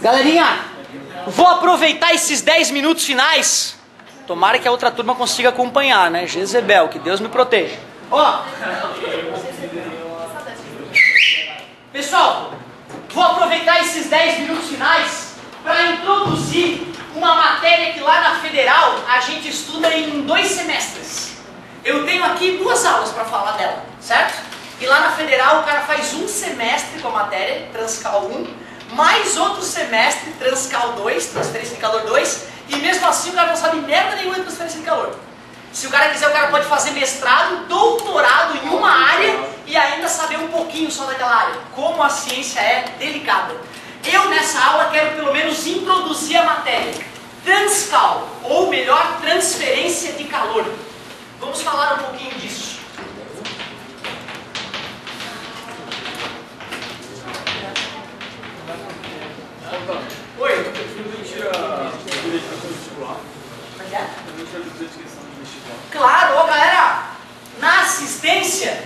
Galerinha, vou aproveitar esses 10 minutos finais. Tomara que a outra turma consiga acompanhar, né? Jezebel, que Deus me proteja. Ó, pessoal, vou aproveitar esses 10 minutos finais para introduzir uma matéria que lá na Federal a gente estuda em 2 semestres. Eu tenho aqui 2 aulas para falar dela, certo? E lá na Federal o cara faz 1 semestre com a matéria, Transcal 1, mais outro semestre, Transcal 2, Transferência de Calor 2, e mesmo assim o cara não sabe merda nenhuma de transferência de calor. Se o cara quiser, o cara pode fazer mestrado, doutorado em uma área e ainda saber um pouquinho só daquela área. Como a ciência é delicada. Eu nessa aula quero pelo menos introduzir a matéria Transcal, ou melhor, transferência de calor. Vamos falar um pouquinho disso. Oi? Claro, ó galera, na assistência,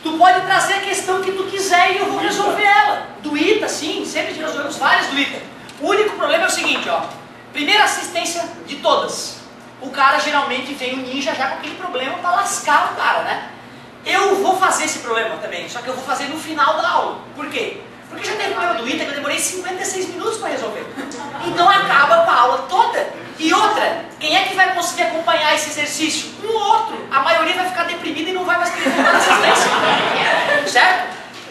tu pode trazer a questão que tu quiser e eu vou resolver ela. Do ITA, sim, sempre resolvemos várias do ITA. O único problema é o seguinte, ó. Primeira assistência de todas. O cara geralmente vem o ninja já com aquele problema para lascar o cara, né? Eu vou fazer esse problema também, só que eu vou fazer no final da aula. Por quê? Porque já teve problema do ITA que eu demorei 56 minutos para resolver. Então acaba com a aula toda. E outra, quem é que vai conseguir acompanhar esse exercício? Um ou outro. A maioria vai ficar deprimida e não vai mais querer voltar na assistência. Certo?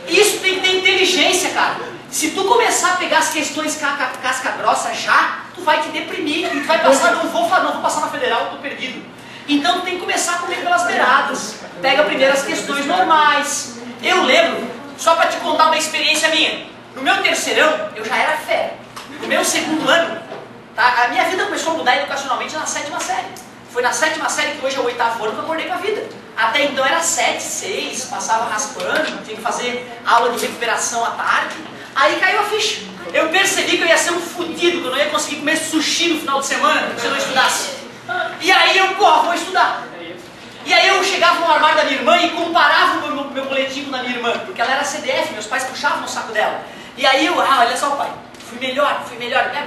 Isso tem que ter inteligência, cara. Se tu começar a pegar as questões casca grossa já, tu vai te deprimir e tu vai passar, não vou passar na Federal, eu tô perdido. Então tu tem que começar a comer pelas beiradas. Pega primeiro as questões normais. Eu lembro, só para te contar uma experiência minha. No meu terceirão, eu já era fera. No meu segundo ano, tá, a minha vida começou a mudar educacionalmente na 7ª série. Foi na 7ª série, que hoje é o 8º ano, que eu acordei com a vida. Até então era 7, 6, passava raspando, tinha que fazer aula de recuperação à tarde. Aí caiu a ficha. Eu percebi que eu ia ser um fudido, que eu não ia conseguir comer sushi no final de semana se eu não estudasse. E aí eu, vou estudar. E aí eu chegava no armário da minha irmã e comparava o meu boletim com o da minha irmã, porque ela era CDF, meus pais puxavam no saco dela. E aí eu, olha só pai, fui melhor,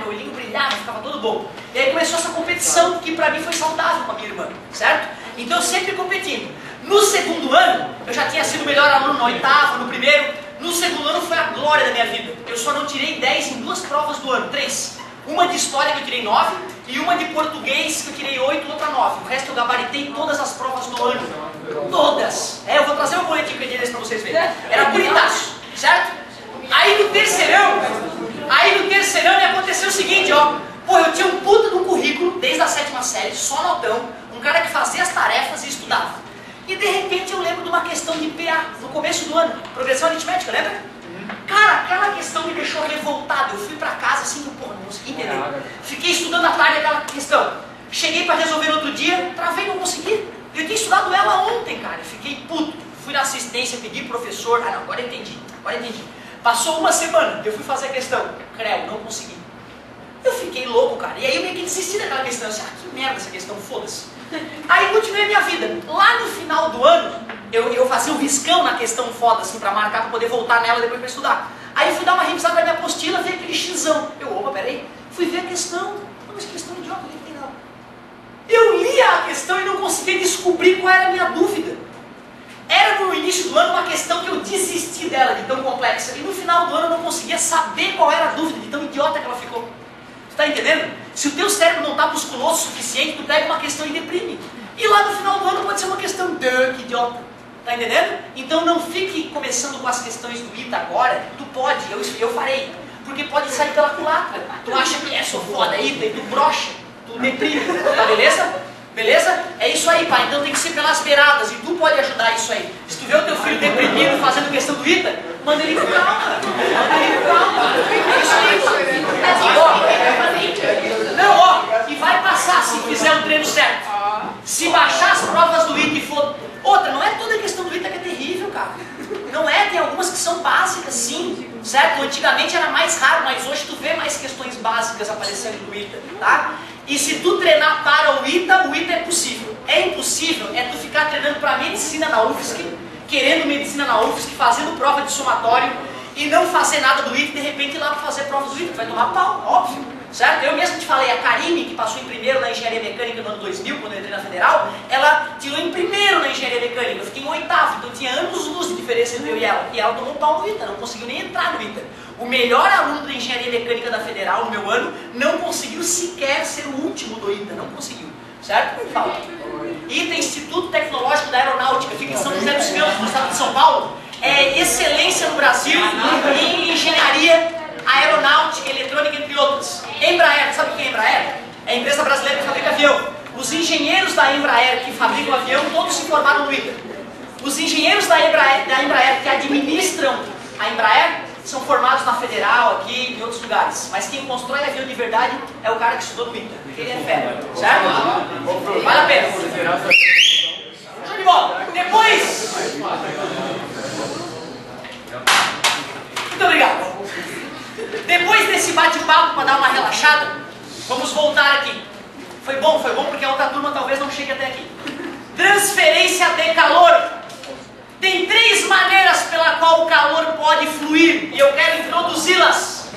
meu olhinho brilhava, ficava todo bom. E aí começou essa competição que pra mim foi saudável com a minha irmã, certo? Então eu sempre competindo. No segundo ano, eu já tinha sido o melhor aluno no 8º, no primeiro. No segundo ano foi a glória da minha vida. Eu só não tirei 10 em 2 provas do ano, 3. Uma de história que eu tirei 9 e uma de português que eu tirei 8 e outra 9. O resto eu gabaritei todas as provas do ano. Todas. Eu vou trazer um boletim desse pra vocês verem. Era bonitaço, certo? Aí no terceirão me aconteceu o seguinte, ó. Pô, eu tinha um puta de um currículo desde a 7ª série, só notão. Um cara que fazia as tarefas e estudava. E de repente eu lembro de uma questão de PA, no começo do ano, progressão aritmética, lembra? Cara, aquela questão me deixou revoltado. Eu fui pra casa assim, pô, não consegui entender. Fiquei estudando à tarde aquela questão. Cheguei pra resolver no outro dia, travei, não consegui. Eu tinha estudado ela ontem, cara. Fiquei puto. Fui na assistência, pedi pro professor. Ah, não, agora eu entendi. Passou uma semana, eu fui fazer a questão. Creu, não consegui. Eu fiquei louco, cara. E aí eu meio que desisti daquela questão. Eu disse, que merda essa questão, foda-se. Aí continuei a minha vida. Lá no final do ano, eu fazia um riscão na questão foda, assim, pra marcar, pra poder voltar nela depois pra estudar. Aí eu fui dar uma revisada na minha apostila, vi aquele xizão. Opa, peraí. Fui ver a questão. Mas que questão idiota, o que tem lá? Eu lia a questão e não conseguia descobrir qual era a minha dúvida. Era no início do ano uma questão que eu desisti dela, de tão complexa. E no final do ano eu não conseguia saber qual era a dúvida, de tão idiota que ela ficou. Tu tá entendendo? Se o teu cérebro não está musculoso o suficiente, tu pega uma questão e deprime. E lá no final do ano pode ser uma questão que idiota. Tá entendendo? Então não fique começando com as questões do ITA agora. Tu pode, eu farei. Porque pode sair pela culatra. Tu acha que sou foda ITA e tu brocha, tu deprime. Tá beleza? Beleza? É isso aí, pai. Então tem que ser pelas beiradas. E tu pode ajudar isso aí. Se tu vê o teu filho deprimido fazendo questão do ITA, manda ele com calma. É isso aí. Não, ó. E vai passar se fizer o treino certo. Se baixar as provas do ITA e for... Outra, não é toda a questão do ITA que é terrível, cara. Não é, tem algumas que são básicas, sim. Certo? Antigamente era mais raro, mas hoje tu vê mais questões básicas aparecendo no ITA, tá? E se tu treinar para o ITA é possível. É impossível é tu ficar treinando para medicina na UFSC, querendo medicina na UFSC, fazendo prova de somatório e não fazer nada do ITA e de repente ir lá para fazer prova do ITA, vai tomar pau, óbvio, certo? Eu mesmo te falei, a Karine, que passou em primeiro na engenharia mecânica no ano 2000, quando eu entrei na Federal, ela tirou em primeiro na engenharia mecânica, eu fiquei em oitavo, então tinha anos-luz de diferença entre eu e ela tomou pau no ITA, não conseguiu nem entrar no ITA. O melhor aluno da engenharia mecânica da Federal no meu ano não conseguiu sequer ser o último do ITA, não conseguiu, certo? Fala. ITA, Instituto Tecnológico da Aeronáutica, fica em São José dos Campos, no estado de São Paulo. É excelência no Brasil em engenharia aeronáutica, eletrônica, entre outras. Embraer, sabe o que é Embraer? É a empresa brasileira que fabrica avião. Os engenheiros da Embraer que fabricam avião, todos se formaram no ITA. Os engenheiros da Embraer que administram a Embraer são formados na Federal, aqui em outros lugares. Mas quem constrói avião de verdade é o cara que estudou no ITA, porque ele é fera, certo? Vale a pena. Show de bola. Depois... Muito obrigado. Depois desse bate-papo para dar uma relaxada, vamos voltar aqui. Foi bom porque a outra turma talvez não chegue até aqui. Transferência de calor. Tem 3 maneiras pela qual o calor pode fluir e eu quero introduzi-las.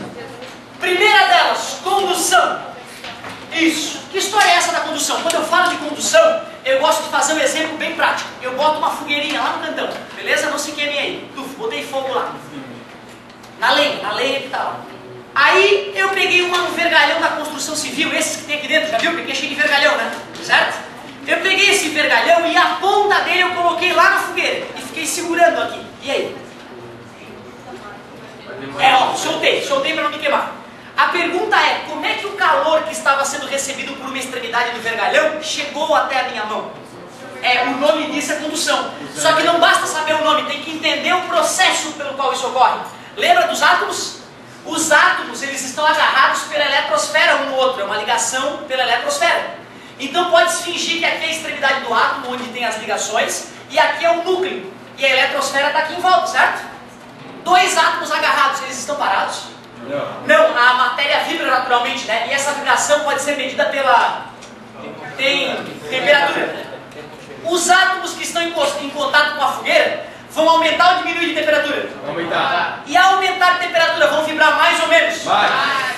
Primeira delas, condução. Isso. Que história é essa da condução? Quando eu falo de condução, eu gosto de fazer um exemplo bem prático. Eu boto uma fogueirinha lá no cantão, beleza? Não se queime aí. Botei fogo lá. Na lenha que tá lá. Aí eu peguei um vergalhão da construção civil, esses que tem aqui dentro, já viu? Porque é cheio de vergalhão, né? Certo? Eu peguei esse vergalhão e a ponta dele eu coloquei lá na fogueira e fiquei segurando aqui. E aí? Soltei para não me queimar. A pergunta é, como é que o calor que estava sendo recebido por uma extremidade do vergalhão chegou até a minha mão? O nome disso é condução. Só que não basta saber o nome, tem que entender o processo pelo qual isso ocorre. Lembra dos átomos? Os átomos, eles estão agarrados pela eletrosfera um no outro, é uma ligação pela eletrosfera. Então pode-se fingir que aqui é a extremidade do átomo, onde tem as ligações, e aqui é o núcleo, e a eletrosfera está aqui em volta, certo? 2 átomos agarrados, eles estão parados? Não, a matéria vibra naturalmente, né? E essa vibração pode ser medida pela temperatura. Os átomos que estão em contato com a fogueira vão aumentar ou diminuir de temperatura? Aumentar. E ao aumentar de temperatura, vão vibrar mais ou menos? Mais.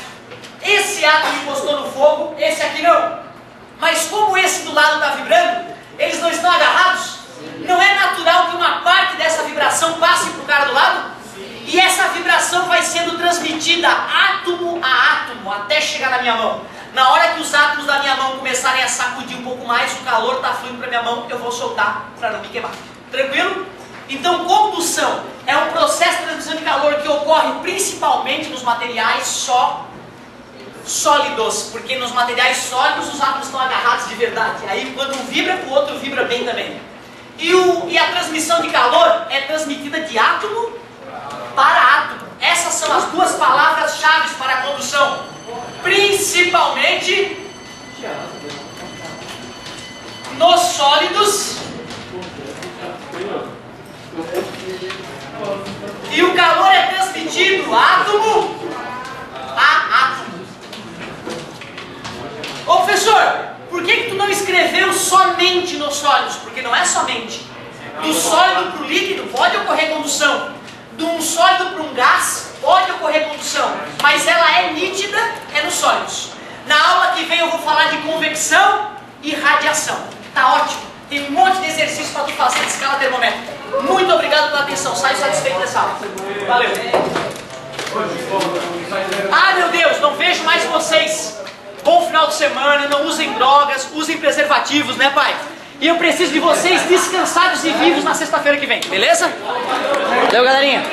Esse átomo encostou no fogo, esse aqui não. Mas como esse do lado está vibrando, eles não estão agarrados? Não é natural que uma parte dessa vibração passe para o cara do lado? E essa vibração vai sendo transmitida átomo a átomo até chegar na minha mão. Na hora que os átomos da minha mão começarem a sacudir um pouco mais, o calor está fluindo para minha mão, eu vou soltar para não me queimar. Tranquilo? Então, condução é um processo de transmissão de calor que ocorre principalmente nos materiais sólidos, porque nos materiais sólidos os átomos estão agarrados de verdade. Aí quando um vibra, o outro vibra bem também. E a transmissão de calor é transmitida de átomo para átomo. Essas são as 2 palavras-chave para a condução. Principalmente nos sólidos. E o calor é transmitido átomo a átomo. Ô professor, por que tu não escreveu somente nos sólidos? Porque não é somente. Do sólido para o líquido pode ocorrer condução. De um sólido para um gás pode ocorrer condução. Mas ela é nítida, é nos sólidos. Na aula que vem eu vou falar de convecção e radiação. Tá ótimo. Tem um monte de exercício para tu fazer de escala termométrica. Muito obrigado pela atenção. Saio satisfeito dessa aula. Valeu. Ah, meu Deus, não vejo mais vocês. Bom final de semana, não usem drogas, usem preservativos, né, pai? E eu preciso de vocês descansados e vivos na sexta-feira que vem, beleza? Valeu, galerinha.